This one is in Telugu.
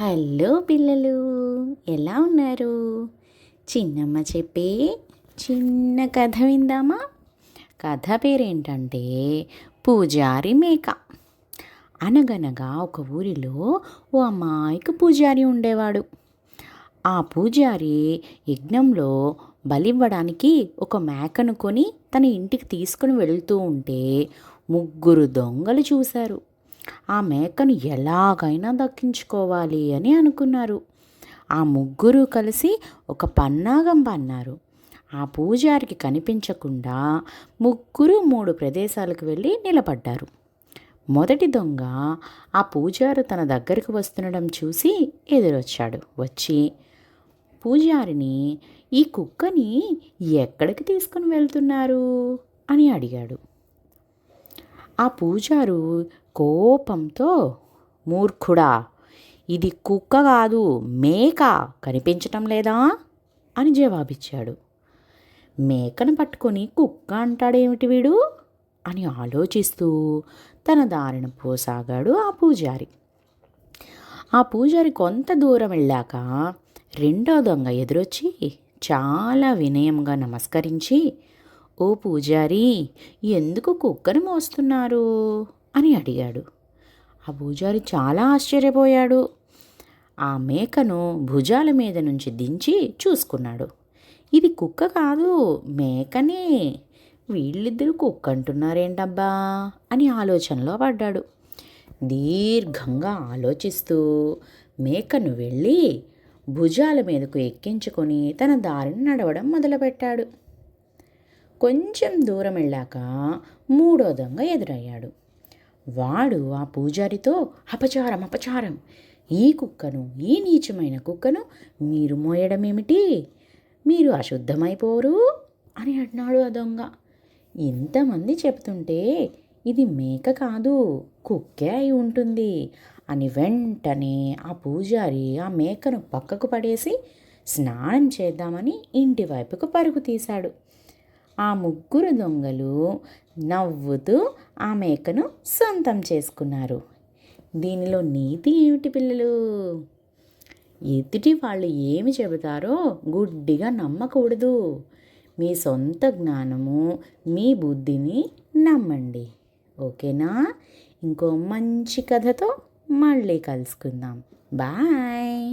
హలో పిల్లలు, ఎలా ఉన్నారు? చిన్నమ్మ చెప్పే చిన్న కథ విందామా? కథ పేరేంటంటే పూజారి మేక. అనగనగా ఒక ఊరిలో ఓ అమాయకు పూజారి ఉండేవాడు. ఆ పూజారి యజ్ఞంలో బలివ్వడానికి ఒక మేకను కొని తన ఇంటికి తీసుకుని వెళుతూ ఉంటే ముగ్గురు దొంగలు చూశారు. ఆ మేకను ఎలాగైనా దక్కించుకోవాలి అని అనుకున్నారు. ఆ ముగ్గురు కలిసి ఒక పన్నాగం పన్నారు. ఆ పూజారికి కనిపించకుండా ముగ్గురు 3 ప్రదేశాలకు వెళ్ళి నిలబడ్డారు. మొదటి దొంగ ఆ పూజారి తన దగ్గరకు వస్తుండడం చూసి ఎదురొచ్చాడు. వచ్చి పూజారిని, ఈ కుక్కని ఎక్కడికి తీసుకుని వెళ్తున్నారు అని అడిగాడు. ఆ పూజారు కోపంతో, మూర్ఖుడా, ఇది కుక్క కాదు మేక, కనిపించటం లేదా అని జవాబిచ్చాడు. మేకను పట్టుకొని కుక్క అంటాడేమిటి వీడు అని ఆలోచిస్తూ తన దారిన పోసాగాడు ఆ పూజారి. ఆ పూజారి కొంత దూరం వెళ్ళాక రెండో దొంగ ఎదురొచ్చి చాలా వినయంగా నమస్కరించి, ఓ పూజారి, ఎందుకు కుక్కను మోస్తున్నారు అని అడిగాడు. ఆ పూజారి చాలా ఆశ్చర్యపోయాడు. ఆ మేకను భుజాల మీద నుంచి దించి చూసుకున్నాడు. ఇది కుక్క కాదు, మేకనే. వీళ్ళిద్దరూ కుక్క అంటున్నారేంటబ్బా అని ఆలోచనలో పడ్డాడు. దీర్ఘంగా ఆలోచిస్తూ మేకను వెళ్ళి భుజాల మీదకు ఎక్కించుకొని తన దారిని నడవడం మొదలుపెట్టాడు. కొంచెం దూరం వెళ్ళాక మూడో దొంగ ఎదురయ్యాడు. వాడు ఆ పూజారితో, అపచారం అపచారం, ఈ కుక్కను, ఈ నీచమైన కుక్కను మీరు మోయడం ఏమిటి? మీరు అశుద్ధమైపోరు అని అన్నాడు ఆ దొంగ. ఇంతమంది చెప్తుంటే ఇది మేక కాదు, కుక్కే అయి ఉంటుంది అని వెంటనే ఆ పూజారి ఆ మేకను పక్కకు పడేసి స్నానం చేద్దామని ఇంటి వైపుకు పరుగు తీశాడు. ఆ ముగ్గురు దొంగలు నవ్వుతూ ఆ మేకను సొంతం చేసుకున్నారు. దీనిలో నీతి ఏమిటి పిల్లలు? ఎదుటి వాళ్ళు ఏమి చెబుతారో గుడ్డిగా నమ్మకూడదు. మీ సొంత జ్ఞానము, మీ బుద్ధిని నమ్మండి. ఓకేనా? ఇంకో మంచి కథతో మళ్ళీ కలుసుకుందాం. బాయ్.